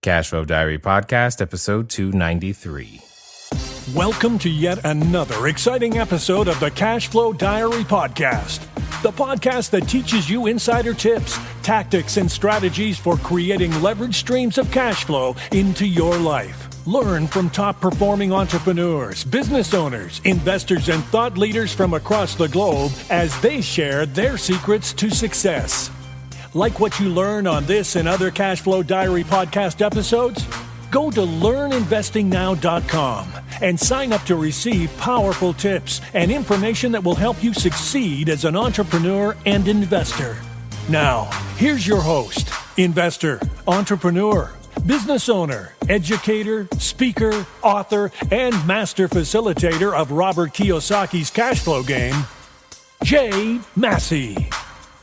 Cashflow Diary Podcast, episode 293. Welcome to yet another exciting episode of the Cashflow Diary Podcast, the podcast that teaches you insider tips, tactics, and strategies for creating leverage streams of cash flow into your life. Learn from top-performing entrepreneurs, business owners, investors, and thought leaders from across the globe as they share their secrets to success. Like what you learn on this and other Cashflow Diary podcast episodes? Go to learninvestingnow.com and sign up to receive powerful tips and information that will help you succeed as an entrepreneur and investor. Now, here's your host, investor, entrepreneur, business owner, educator, speaker, author, and master facilitator of Robert Kiyosaki's cash flow game, Jay Massey.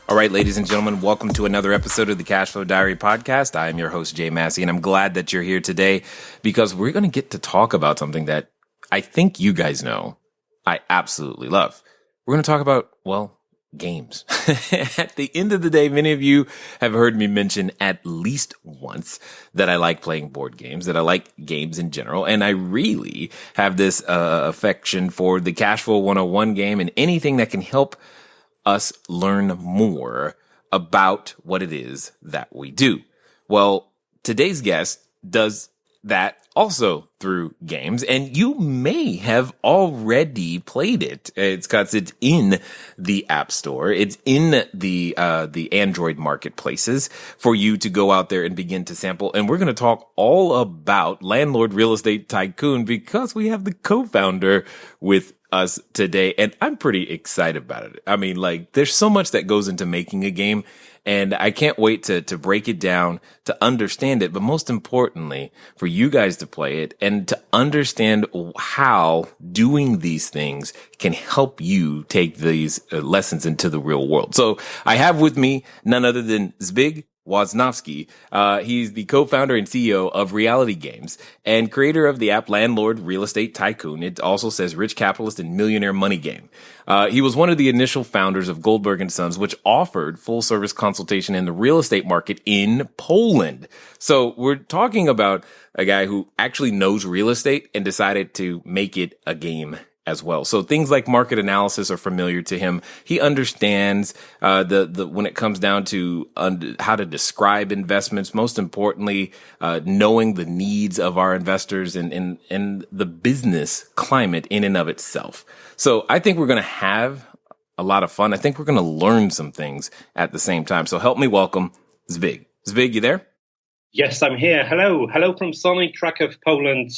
All right, ladies and gentlemen, welcome to another episode of the Cashflow Diary Podcast. I am your host, Jay Massey, and I'm glad that you're here today because we're going to get to talk about something that I think you guys know I absolutely love. We're going to talk about, well, games. At the end of the day, many of you have heard me mention at least once that I like playing board games, that I like games in general, and I really have this affection for the Cashflow 101 game and anything that can help us learn more about what it is that we do. Well, today's guest does that also through games, and you may have already played it. It's in the App Store. It's in the Android marketplaces for you to go out there and begin to sample. And we're going to talk all about Landlord Real Estate Tycoon because we have the co-founder with us today, and I'm pretty excited about it. I mean, like, there's so much that goes into making a game, and I can't wait to break it down, to understand it, but most importantly, for you guys to play it and to understand how doing these things can help you take these lessons into the real world. So I have with me none other than Zbigniew Woznowski. He's the co-founder and CEO of Reality Games and creator of the app Landlord Real Estate Tycoon. It also says Rich Capitalist and Millionaire Money Game. He was one of the initial founders of Goldberg & Sons, which offered full service consultation in the real estate market in Poland. So we're talking about a guy who actually knows real estate and decided to make it a game as well. So things like market analysis are familiar to him. He understands when it comes down to how to describe investments, most importantly, knowing the needs of our investors and the business climate in and of itself. So I think we're going to have a lot of fun. I think we're going to learn some things at the same time. So help me welcome Zbig. Zbig, you there? Yes, I'm here. Hello. Hello from sunny Krakow, Poland.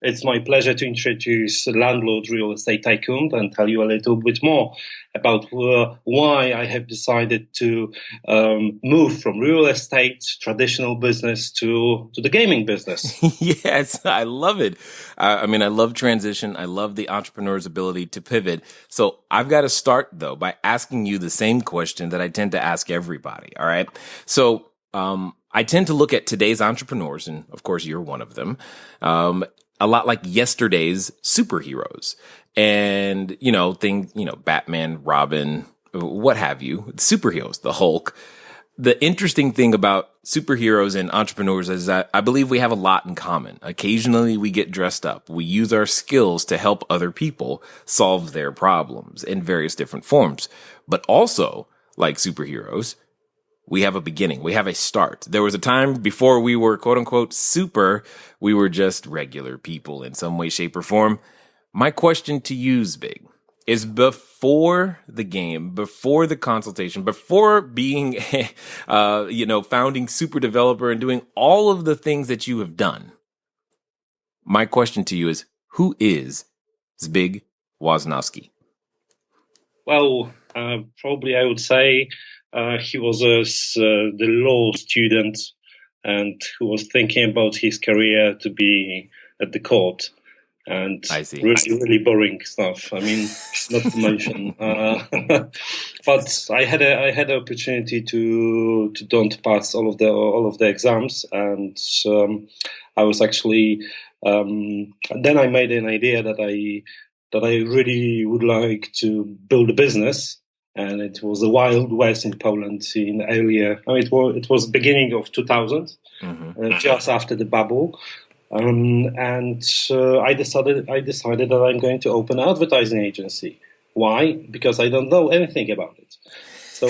It's my pleasure to introduce Landlord Real Estate Tycoon and tell you a little bit more about why I have decided to move from real estate, traditional business, to the gaming business. Yes, I love it. I mean, I love transition. I love the entrepreneur's ability to pivot. So I've got to start, though, by asking you the same question that I tend to ask everybody. All right. So I tend to look at today's entrepreneurs, and of course, you're one of them, a lot like yesterday's superheroes. And, Batman, Robin, what have you, superheroes, the Hulk. The interesting thing about superheroes and entrepreneurs is that I believe we have a lot in common. Occasionally, we get dressed up. We use our skills to help other people solve their problems in various different forms. But also, like superheroes, we have a beginning. We have a start. There was a time before we were, quote unquote, super. We were just regular people in some way, shape, or form. My question to you, Zbig, is before the game, before the consultation, before being, founding super developer and doing all of the things that you have done, my question to you is, who is Zbigniew Woznowski? Well, probably I would say he was the law student and who was thinking about his career to be at the court. And I see. Really boring stuff. I mean, not to mention. But I had an opportunity to don't pass all of the exams, and I was actually. Then I made an idea that I really would like to build a business and it was the Wild West in Poland in earlier. It was beginning of 2000, just after the bubble, and I decided that I'm going to open an advertising agency. Why? Because I don't know anything about it. So,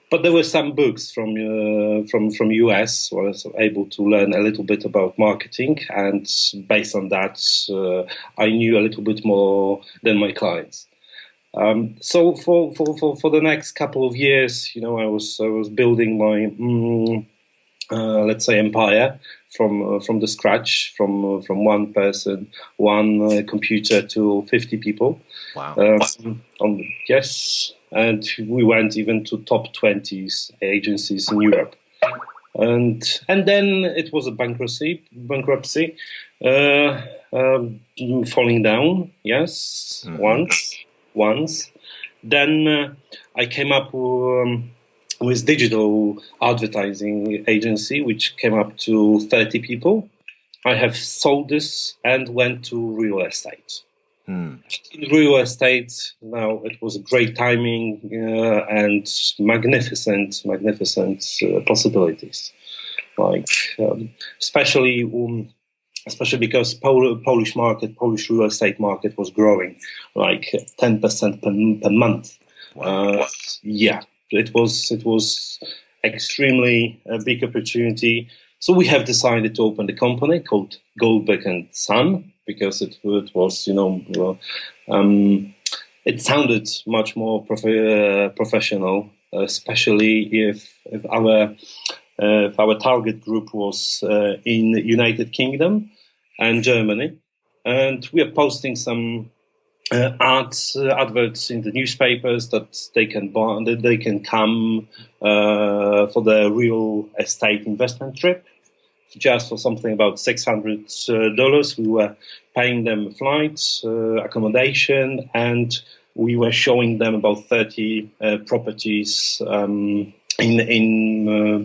but there were some books from US, where I was able to learn a little bit about marketing, and based on that, I knew a little bit more than my clients. So for the next couple of years, I was building my let's say empire from the scratch, from one person, one computer to 50 people. Wow. Yes. And we went even to top 20 agencies in Europe, and then it was a bankruptcy, falling down. Yes, once. Then I came up with digital advertising agency, which came up to 30 people. I have sold this and went to real estate. In real estate, now it was a great timing and magnificent possibilities. Like especially because Polish real estate market was growing like 10% per month. Wow. It was extremely a big opportunity. So we have decided to open the company called Goldberg and Son, because it was, it sounded much more professional, especially if our target group was in United Kingdom and Germany, and we are posting some adverts in the newspapers that they can buy, that they can come for the real estate investment trip. Just for something about $600, we were paying them flights, accommodation, and we were showing them about 30 properties in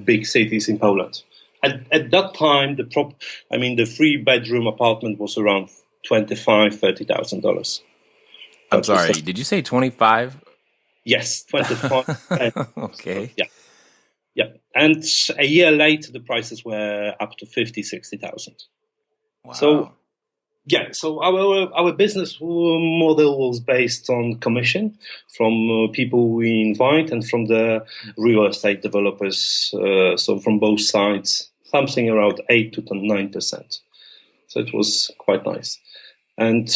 big cities in Poland. At that time, the 3-bedroom apartment was around $25,000-$30,000. I'm sorry. Did you say 25? Yes, 25. Okay. Yeah, and a year later, the prices were up to 50,000-60,000. Wow. So our business model was based on commission from people we invite and from the real estate developers. So from both sides, something around 8 to 9%. So it was quite nice, and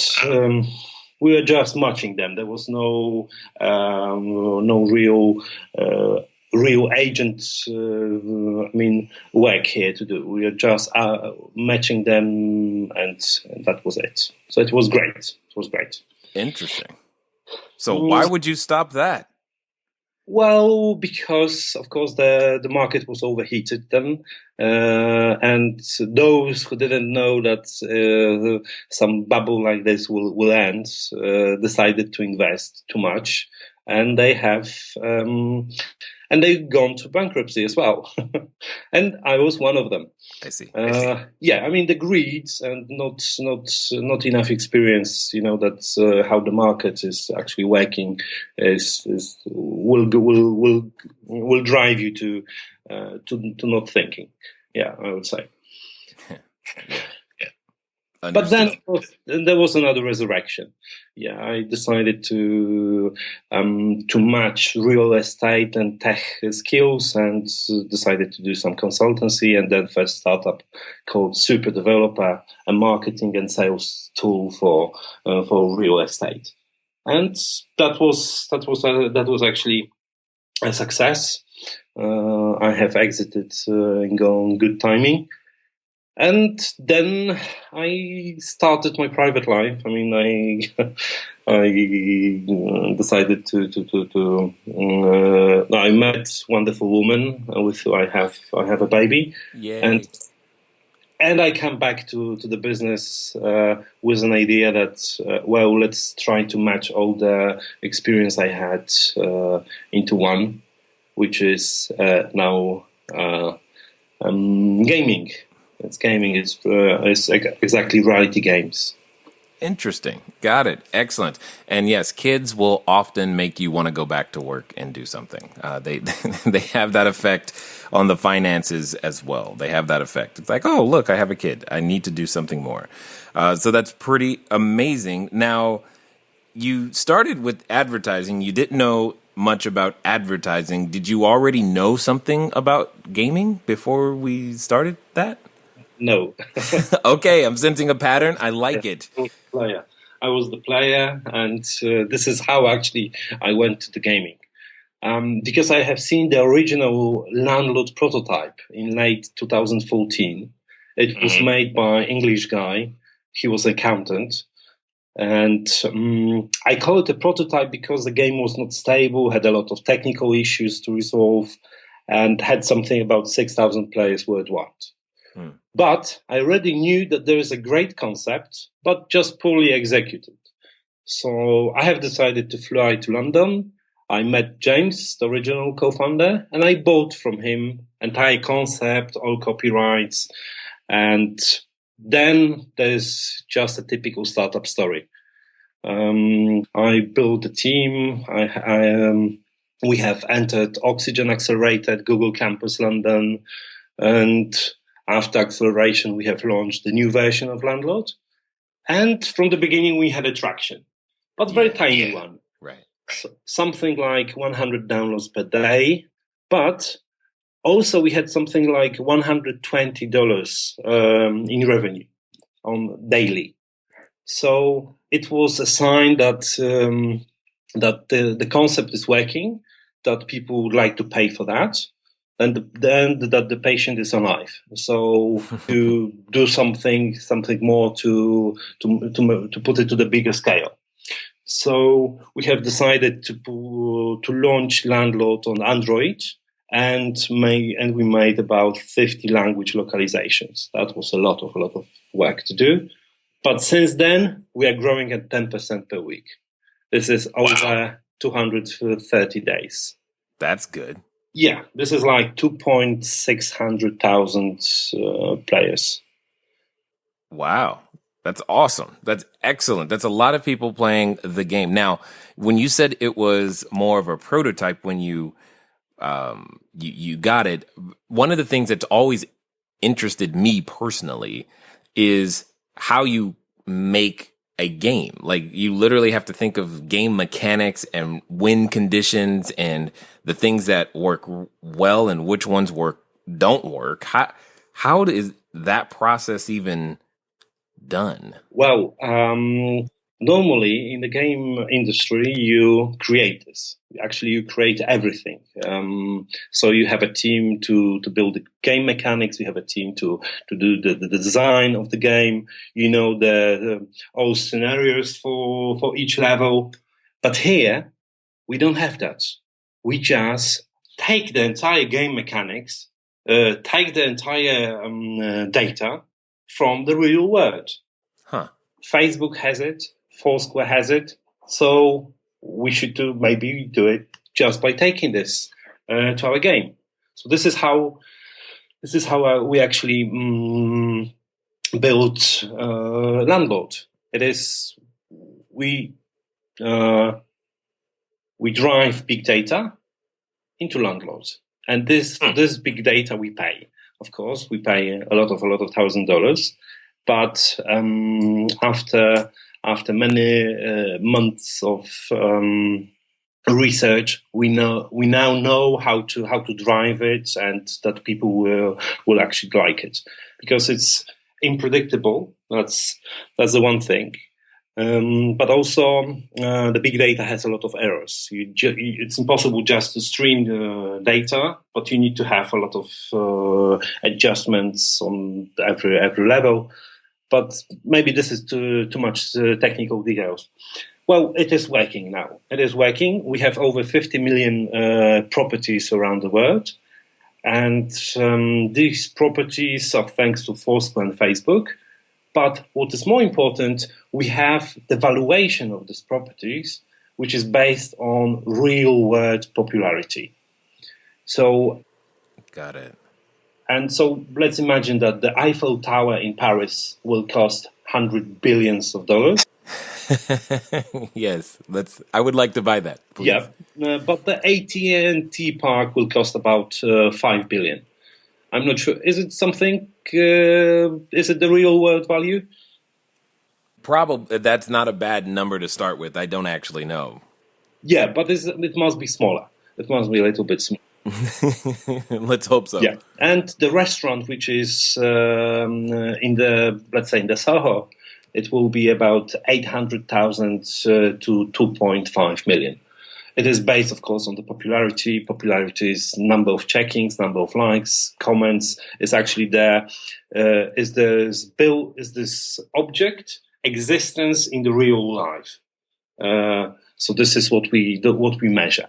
we were just matching them. There was no real agent work here to do. We are just matching them, and that was it. So it was great. Interesting. So why would you stop that? Well, because of course the market was overheated then, and those who didn't know that some bubble like this will end decided to invest too much, and they have they've gone to bankruptcy as well. And I was one of them. I see. The greed and not enough experience, that's how the market is actually working, will drive you to not thinking. Yeah, I would say. But then there was another resurrection. Yeah, I decided to match real estate and tech skills, and decided to do some consultancy, and then first startup called Super Developer, a marketing and sales tool for real estate, and that was actually a success. I have exited in good timing. And then I started my private life. I decided to I met wonderful woman with who I have a baby. Yay. And I come back to the business with an idea that let's try to match all the experience I had into one, which is now gaming. It's gaming. It's exactly reality games. Interesting. Got it. Excellent. And yes, kids will often make you want to go back to work and do something. They they have that effect on the finances as well. They have that effect. It's like, oh, look, I have a kid. I need to do something more. So that's pretty amazing. Now, you started with advertising. You didn't know much about advertising. Did you already know something about gaming before we started that? No. Okay, I'm sensing a pattern. I like it. Player. I was the player, and this is how actually I went to the gaming. Because I have seen the original Landlord prototype in late 2014. It was made by an English guy. He was an accountant. And I call it a prototype because the game was not stable, had a lot of technical issues to resolve, and had something about 6,000 players worldwide. But I already knew that there is a great concept, but just poorly executed. So I have decided to fly to London. I met James, the original co-founder, and I bought from him entire concept, all copyrights. And then there's just a typical startup story. I built a team. We have entered Oxygen Accelerator at Google Campus London, and after acceleration, we have launched the new version of Landlord. And from the beginning, we had a traction, but very tiny one. Right. So something like 100 downloads per day. But also we had something like $120 in revenue on daily. So it was a sign that the concept is working, that people would like to pay for that. And then that the patient is alive. So to do something more to put it to the bigger scale. So we have decided to launch Landlord on Android, and we made about 50 language localizations. That was a lot of work to do. But since then, we are growing at 10% per week. This is over 230 days. That's good. Yeah, this is like 2,600,000 players. Wow. That's awesome. That's excellent. That's a lot of people playing the game. Now, when you said it was more of a prototype when you got it, one of the things that's always interested me personally is how you make a game. Like, you literally have to think of game mechanics and win conditions and the things that work well and which ones don't work. How is that process even done? Well, normally in the game industry, you create this. Actually, you create everything. So you have a team to build the game mechanics. You have a team to do the design of the game. You know the all scenarios for each level. But here, we don't have that. We just take the entire game mechanics, take the entire data from the real world. Huh. Facebook has it. Foursquare has it. So we should maybe do it just by taking this to our game. So this is how we actually built Landlord. It is we drive big data into Landlord, and this big data we pay. Of course, we pay a lot of $1,000, but after many months of research, we now know how to drive it, and that people will actually like it, because it's unpredictable. That's the one thing. But also, the big data has a lot of errors. It's impossible just to stream the data, but you need to have a lot of adjustments on every level. But maybe this is too much technical details. Well, it is working now. It is working. We have over 50 million properties around the world. And these properties are thanks to Foursquare and Facebook. But what is more important, we have the valuation of these properties, which is based on real-world popularity. So, got it. And so let's imagine that the Eiffel Tower in Paris will cost hundred billions of dollars. Yes, I would like to buy that, please. Yeah, but the AT&T park will cost about 5 billion. I'm not sure. Is it something? Is it the real world value? Probably. That's not a bad number to start with. I don't actually know. Yeah, but it must be smaller. It must be a little bit smaller. Let's hope so. Yeah, and the restaurant, which is in the Soho, it will be about 800,000 to 2.5 million. It is based, of course, on the popularity. Popularity is number of check-ins, number of likes, comments. Is actually there. Is this object existence in the real life? So this is what we measure.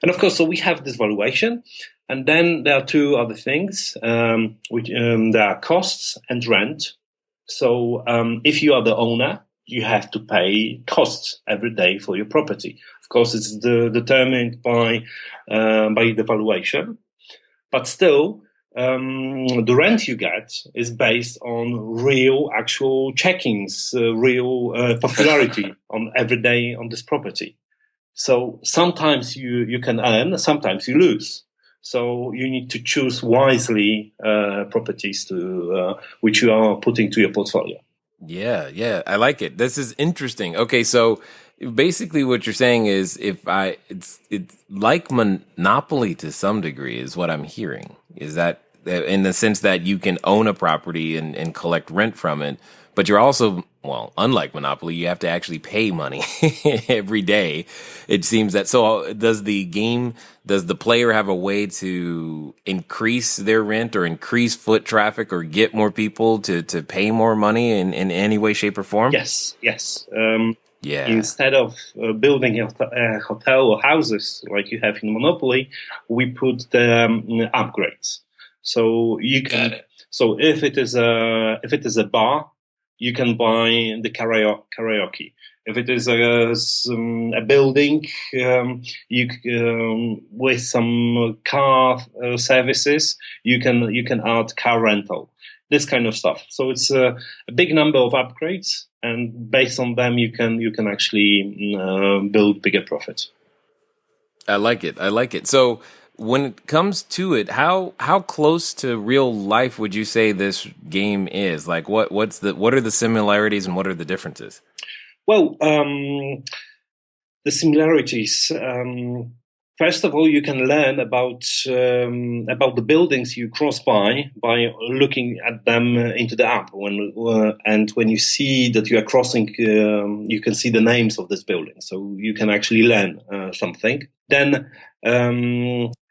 And of course, so we have this valuation, and then there are two other things. There are costs and rent. So if you are the owner, you have to pay costs every day for your property. Of course, it's determined by the valuation, but still, the rent you get is based on real, actual check-ins, real popularity on every day on this property. So sometimes you can earn, sometimes you lose. So you need to choose wisely properties which you are putting to your portfolio. Yeah, I like it. This is interesting. Okay, so basically what you're saying is it's like monopoly to some degree is what I'm hearing. Is that in the sense that you can own a property and collect rent from it, but you're also, well, unlike monopoly, you have to actually pay money every day. It seems that. So does the player have a way to increase their rent or increase foot traffic or get more people to pay more money in any way, shape, or form? Yes. Yeah. Instead of building a hotel or houses like you have in Monopoly, we put the upgrades. So you can. So if it is a bar, you can buy the karaoke. If it is a building, with some car services, you can add car rental. This kind of stuff. So it's a big number of upgrades, and based on them, you can actually build bigger profits. I like it. So when it comes to it, how close to real life would you say this game is? Like, what are the similarities and what are the differences? Well, the similarities. First of all, you can learn about the buildings you cross by looking at them into the app. When you see that you are crossing, you can see the names of this building, so you can actually learn something. Then,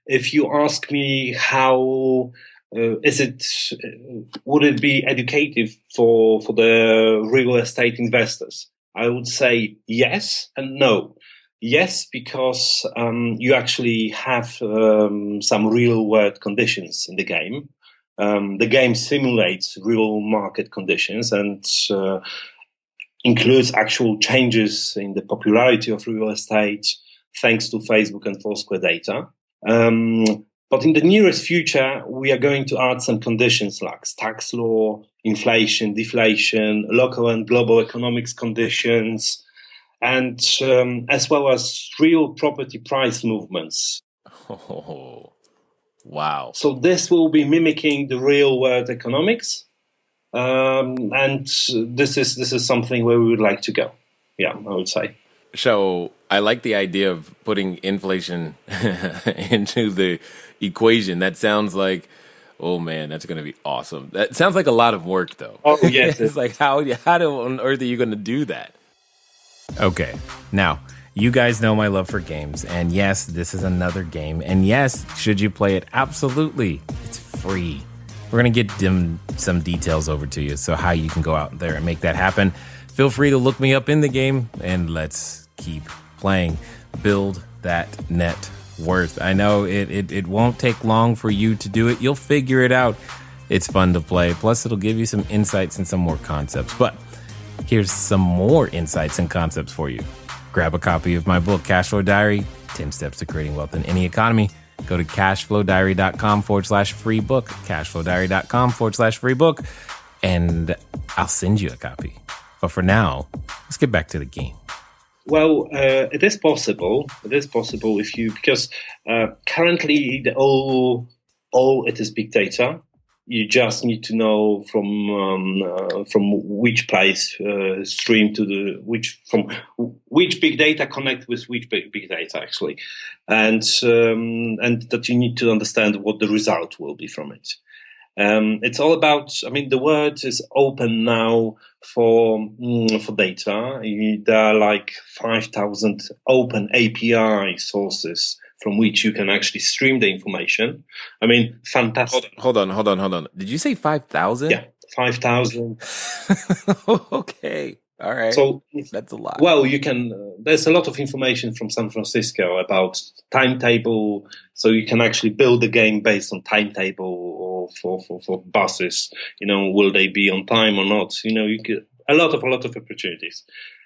if you ask me how would it be educative for the real estate investors? I would say yes and no. Yes, because you actually have some real world conditions in the game. The game simulates real market conditions and includes actual changes in the popularity of real estate thanks to Facebook and Foursquare data. But in the nearest future, we are going to add some conditions like tax law, inflation, deflation, local and global economics conditions, and as well as real property price movements. Oh, wow. So this will be mimicking the real world economics. And this is something where we would like to go. Yeah, I would say. So I like the idea of putting inflation into the equation. That sounds like, oh man, that's going to be awesome. That sounds like a lot of work, though. Oh yes, it's like how on earth are you going to do that? Okay, now you guys know my love for games, and yes, this is another game, and yes, should you play it? Absolutely, it's free. We're going to get some details over to you, so how you can go out there and make that happen. Feel free to look me up in the game, and let's keep playing. Build that net worth. I know it won't take long for you to do it. You'll figure it out. It's fun to play. Plus, it'll give you some insights and some more concepts. But here's some more insights and concepts for you. Grab a copy of my book, Cashflow Diary, 10 Steps to Creating Wealth in Any Economy. Go to cashflowdiary.com/free book, cashflowdiary.com/free book. and I'll send you a copy. But for now, let's get back to the game. Well, it is possible. It is possible because currently all it is big data. You just need to know from which place stream to from which big data connect with which big data actually, and that you need to understand what the result will be from it. It's all about. I mean, the world is open now for data. There are like 5,000 open API sources from which you can actually stream the information. I mean, fantastic. Hold on. Did you say 5,000? Yeah, 5,000. Okay. All right. So that's a lot. Well, you can. There's a lot of information from San Francisco about timetable, so you can actually build a game based on timetable or for buses. Will they be on time or not? You get a lot of opportunities,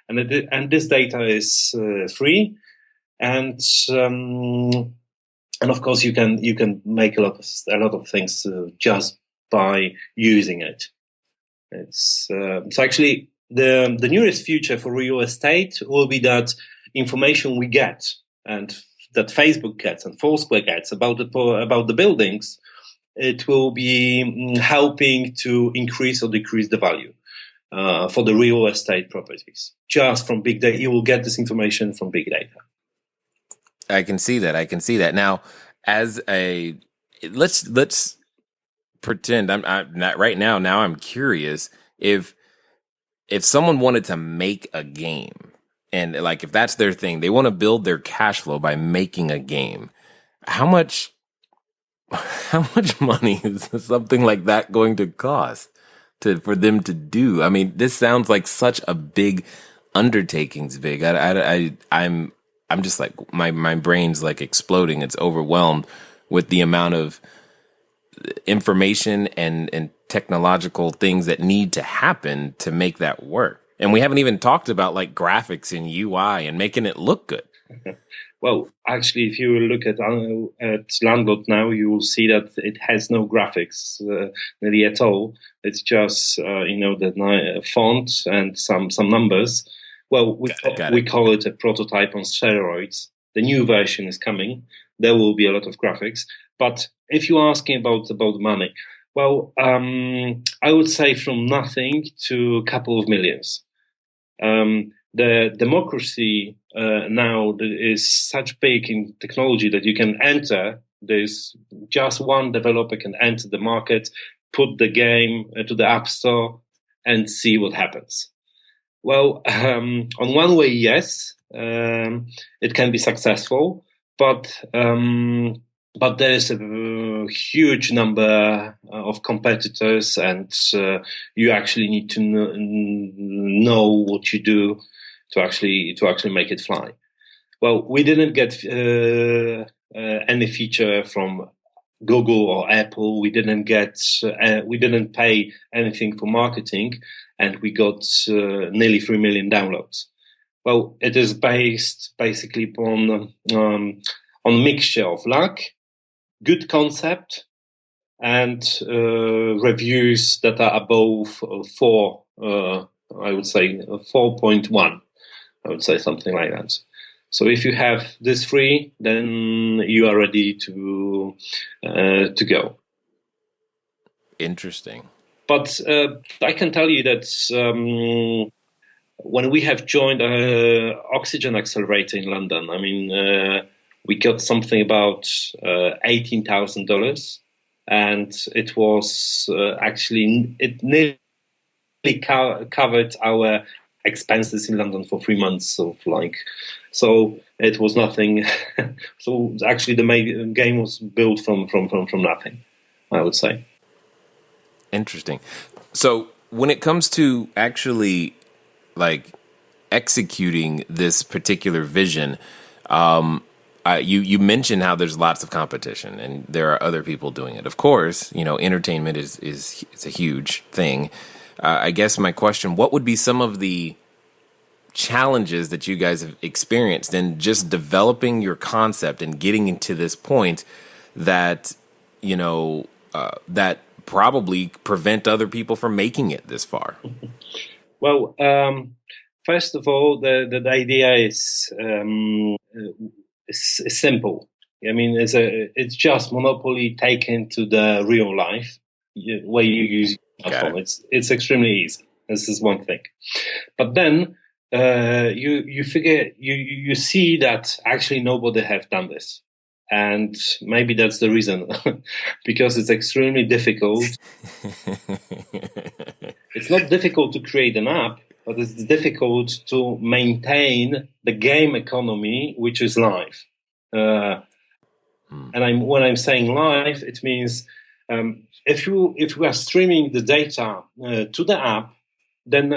and this data is free, and of course you can make a lot of things just by using it. It's so actually. The nearest future for real estate will be that information we get and that Facebook gets and Foursquare gets about the buildings, it will be helping to increase or decrease the value for the real estate properties. Just from big data, you will get this information from big data. I can see that. Now, as let's pretend I'm not right now. Now I'm curious if someone wanted to make a game and like if that's their thing, they want to build their cash flow by making a game. How much money is something like that going to cost for them to do? I mean, this sounds like such a big undertaking, Zbig. I'm just like my brain's like exploding. It's overwhelmed with the amount of information and technological things that need to happen to make that work. And we haven't even talked about like graphics and UI and making it look good. Well, actually, if you look at Landlord now, you will see that it has no graphics really at all. It's just the font and some numbers. Well, we call it a prototype on steroids. The new version is coming. There will be a lot of graphics. But if you're asking about money, well, I would say from nothing to a couple of millions. The democracy now is such big in technology that you can enter. There's just one developer can enter the market, put the game to the App Store, and see what happens. Well, on one way, yes, it can be successful, but there is a huge number of competitors, and you actually need to know what you do to actually make it fly. Well, we didn't get any feature from Google or Apple. We didn't pay anything for marketing, and we got nearly 3 million downloads. Well, it is based basically on a mixture of luck, good concept, and reviews that are above 4. I would say 4.1. I would say something like that. So if you have this free, then you are ready to go. Interesting. But I can tell you that when we have joined Oxygen Accelerator in London, I mean, we got something about $18,000, and it was it nearly covered our expenses in London for 3 months of so it was nothing. So actually the game was built from nothing, I would say. Interesting. So when it comes to actually like executing this particular vision, you mentioned how there's lots of competition and there are other people doing it. Of course, entertainment is a huge thing. I guess my question, what would be some of the challenges that you guys have experienced in just developing your concept and getting into this point that, that probably prevent other people from making it this far? Well, first of all, the idea is simple. I mean, it's just monopoly taken to the real life where you use your phone. It's extremely easy. This is one thing. But then you see that actually nobody have done this. And maybe that's the reason, because it's extremely difficult. It's not difficult to create an app, but it's difficult to maintain the game economy, which is live. And when I'm saying live, it means if you are streaming the data to the app, then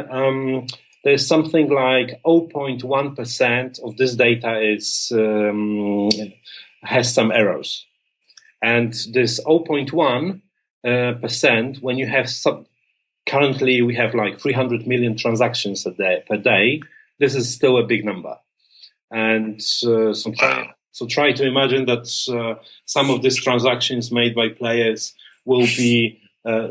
there's something like 0.1% of this data has some errors. And this 0.1%, when you have currently we have like 300 million transactions per day, this is still a big number. And so try to imagine that some of these transactions made by players will be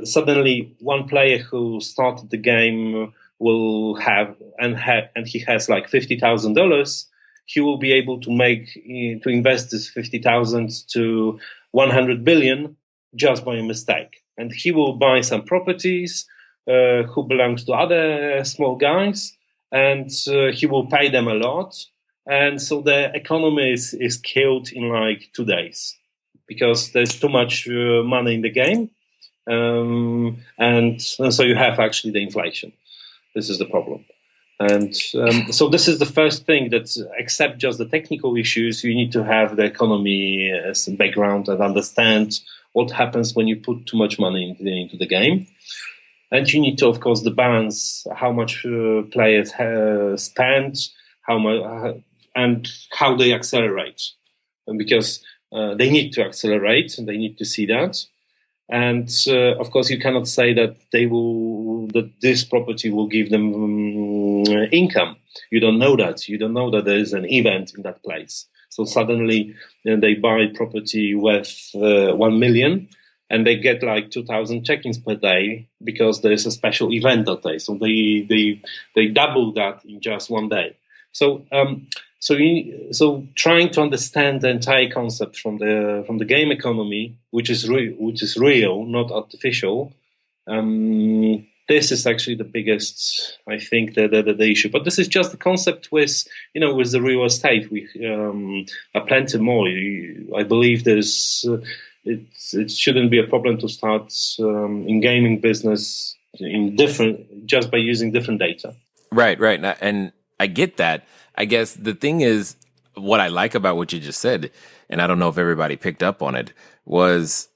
suddenly one player who started the game will have and he has like $50,000. He will be able to invest this 50,000 to 100 billion just by a mistake, and he will buy some properties who belongs to other small guys, and he will pay them a lot, and so the economy is killed in like 2 days because there's too much money in the game, and so you have actually the inflation. This is the problem. And so this is the first thing that, except just the technical issues, you need to have the economy as a background and understand what happens when you put too much money into the game. And you need to, of course, balance how much players spend, how much, and how they accelerate. And because they need to accelerate, and they need to see that. And of course, you cannot say that that this property will give them income. You don't know that. You don't know that there is an event in that place. So suddenly they buy property worth 1 million, and they get like 2,000 check-ins per day because there is a special event that day. So they double that in just one day. So trying to understand the entire concept from the game economy, which is real, not artificial. This is actually the biggest, I think, the issue. But this is just the concept with the real estate. We are plenty more. I believe it shouldn't be a problem to start in gaming business just by using different data. Right, and I get that. I guess the thing is, what I like about what you just said, and I don't know if everybody picked up on it, was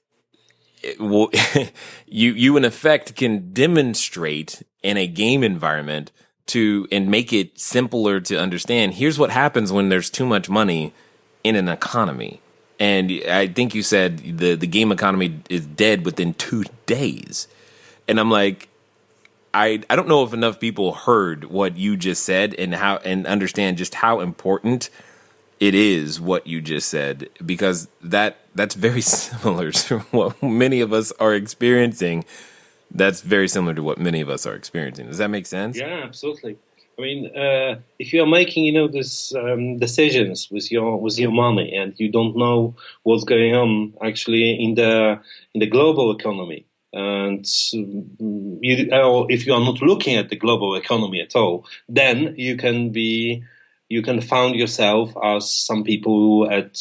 you in effect can demonstrate in a game environment and make it simpler to understand. Here's what happens when there's too much money in an economy. And I think you said the game economy is dead within 2 days. And I'm like, I don't know if enough people heard what you just said and understand just how important it is what you just said, because that's very similar to what many of us are experiencing. That's very similar to what many of us are experiencing. Does that make sense? Yeah, absolutely. I mean, if you are making these decisions with your money and you don't know what's going on actually in the global economy. And if you are not looking at the global economy at all, then you can found yourself as some people at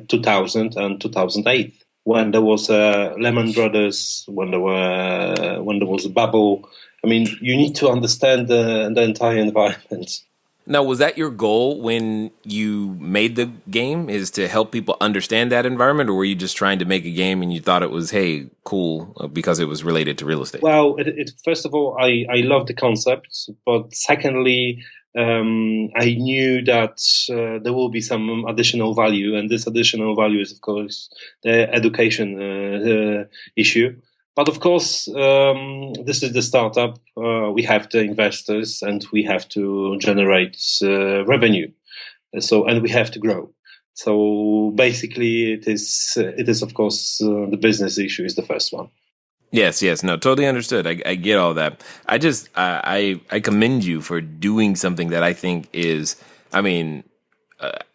2000 and 2008, when there was Lehman Brothers, when there was a bubble. I mean, you need to understand the entire environment. Now, was that your goal when you made the game, is to help people understand that environment, or were you just trying to make a game and you thought it was, hey, cool, because it was related to real estate? Well, first of all, I love the concept, but secondly, I knew that there will be some additional value, and this additional value is, of course, the education issue. But of course, this is the startup. We have the investors, and we have to generate revenue. And we have to grow. So basically, it is of course the business issue is the first one. Yes, yes, no, totally understood. I get all that. I commend you for doing something that I think is, I mean,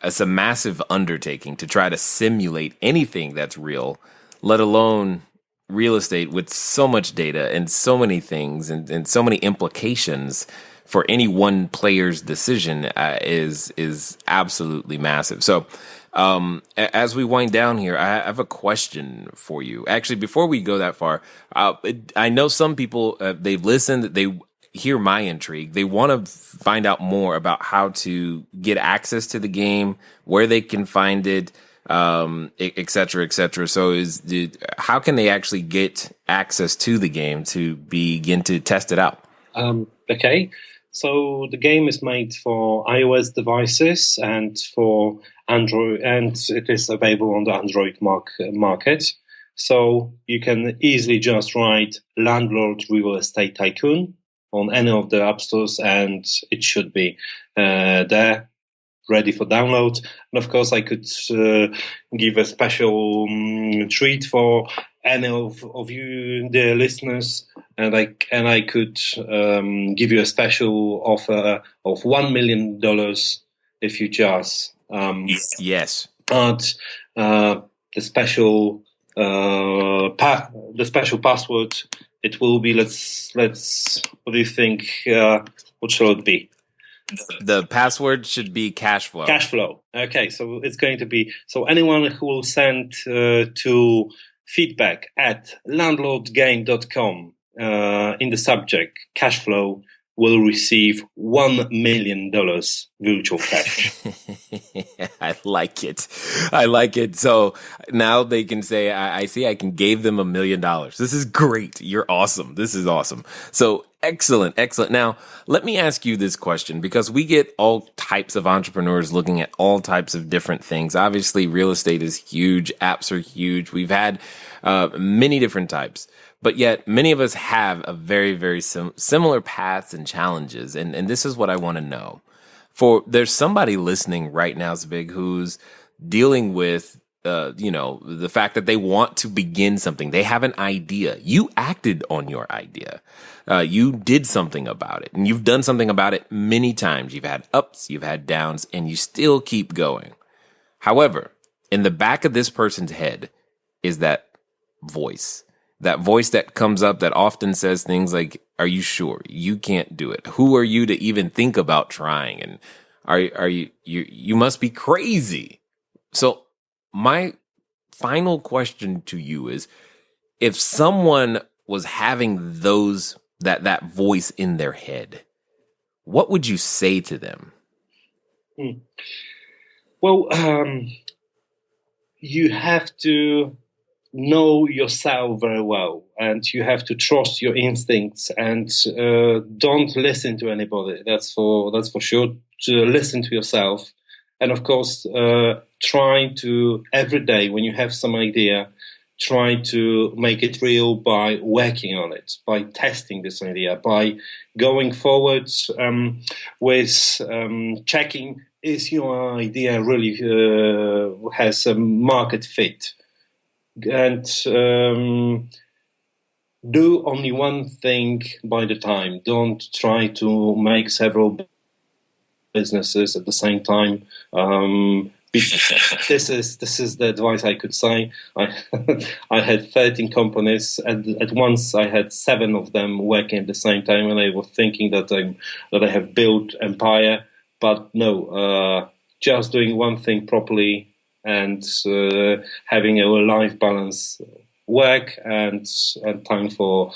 it's a massive undertaking to try to simulate anything that's real, let alone real estate with so much data and so many things and so many implications for any one player's decision is absolutely massive. So, as we wind down here, I have a question for you. Actually, before we go that far, I know some people they've listened, they hear my intrigue. They want to find out more about how to get access to the game, where they can find it, et cetera, et cetera. So how can they actually get access to the game to begin to test it out? Okay. So the game is made for iOS devices and for Android, and it is available on the Android market. So you can easily just write Landlord Real Estate Tycoon on any of the app stores, and it should be there, ready for download. And of course, I could give a special treat for any of you, the listeners, and I could give you a special offer of $1 million if you just yes. But the special password, it will be let's. What do you think? What shall it be? The password should be cash flow. Cash flow. Okay, so it's going to be, so anyone who will send to feedback at landlordgame.com in the subject cash flow will receive $1 million virtual cash. I like it. I like it. So now they can say, I see I can give them $1 million. This is great. You're awesome. This is awesome. So excellent. Excellent. Now, let me ask you this question, because we get all types of entrepreneurs looking at all types of different things. Obviously, real estate is huge. Apps are huge. We've had many different types. But yet many of us have a very, very similar paths and challenges. And this is what I want to know. There's somebody listening right now, Zbig, who's dealing with, the fact that they want to begin something. They have an idea. You acted on your idea. You did something about it, and you've done something about it many times. You've had ups, you've had downs, and you still keep going. However, in the back of this person's head is that voice that comes up that often says things like, are you sure? You can't do it. Who are you to even think about trying? And are you must be crazy. So my final question to you is, if someone was having that voice in their head, what would you say to them? Well, you have to know yourself very well, and you have to trust your instincts, and don't listen to anybody. That's for sure. To listen to yourself, and of course, try to every day when you have some idea, try to make it real by working on it, by testing this idea, by going forward with checking is your idea really has a market fit. And do only one thing by the time. Don't try to make several businesses at the same time. This is the advice I could say. I had 13 companies. At once, I had 7 of them working at the same time, and I was thinking that I have built empire. But no, just doing one thing properly, and having a life balance, work and time for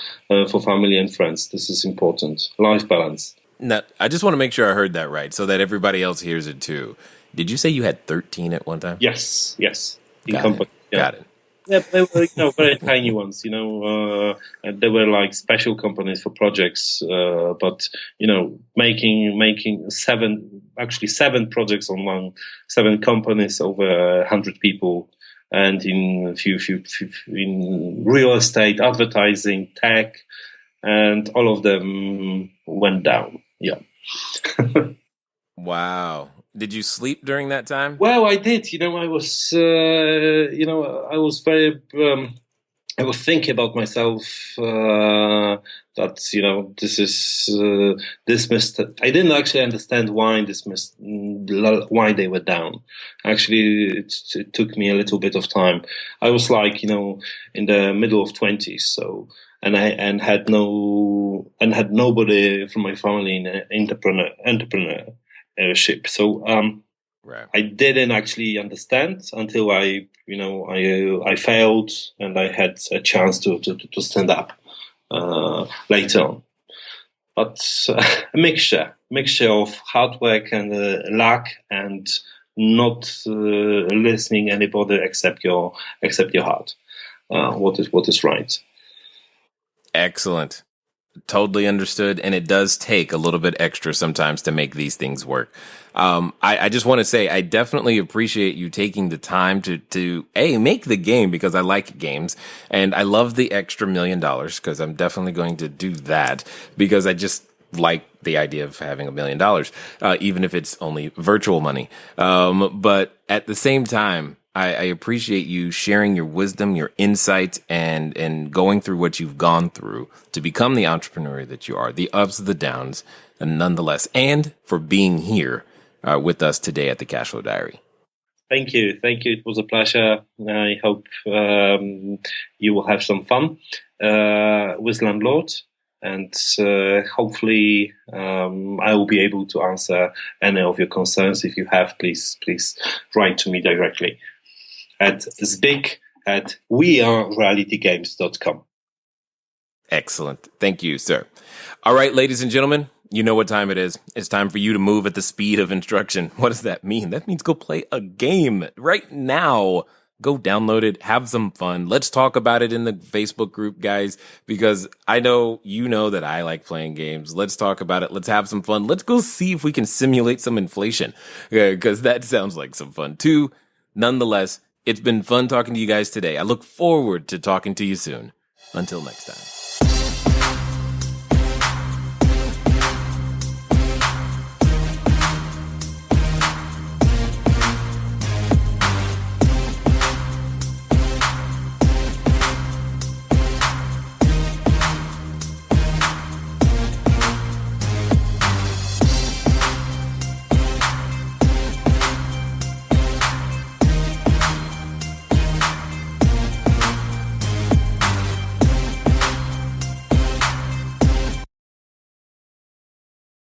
family and friends. This is important. Life balance. Now, I just want to make sure I heard that right, so that everybody else hears it too. Did you say you had 13 at one time? Yes. Got it. Yeah, they were very tiny ones. And they were like special companies for projects. But making 7 projects on 7 companies, over 100 people, and in in real estate, advertising, tech, and all of them went down. Yeah. Wow. Did you sleep during that time? Well, I did. I was very I was thinking about myself that this must. I didn't actually understand why why they were down. Actually, it took me a little bit of time. I was like in the middle of 20s, so and had nobody from my family in entrepreneurship. So Right. I didn't actually understand until I failed and I had a chance to stand up later on. But a mixture of hard work and luck and not listening anybody except your heart. What is right? Excellent. Totally understood. And it does take a little bit extra sometimes to make these things work. I just want to say, I definitely appreciate you taking the time to make the game, because I like games, and I love the extra $1 million, because I'm definitely going to do that, because I just like the idea of having $1 million, even if it's only virtual money. But at the same time, I appreciate you sharing your wisdom, your insights, and going through what you've gone through to become the entrepreneur that you are, the ups, the downs, and nonetheless, and for being here with us today at the Cashflow Diary. Thank you. It was a pleasure. I hope you will have some fun with Landlord, and hopefully I will be able to answer any of your concerns. If you have, please write to me directly at zbig@wearerealitygames.com. Excellent. Thank you, sir. All right, ladies and gentlemen, you know what time it is. It's time for you to move at the speed of instruction. What does that mean? That means go play a game right now. Go download it. Have some fun. Let's talk about it in the Facebook group, guys, because I know you know that I like playing games. Let's talk about it. Let's have some fun. Let's go see if we can simulate some inflation, because that sounds like some fun too. Nonetheless, it's been fun talking to you guys today. I look forward to talking to you soon. Until next time.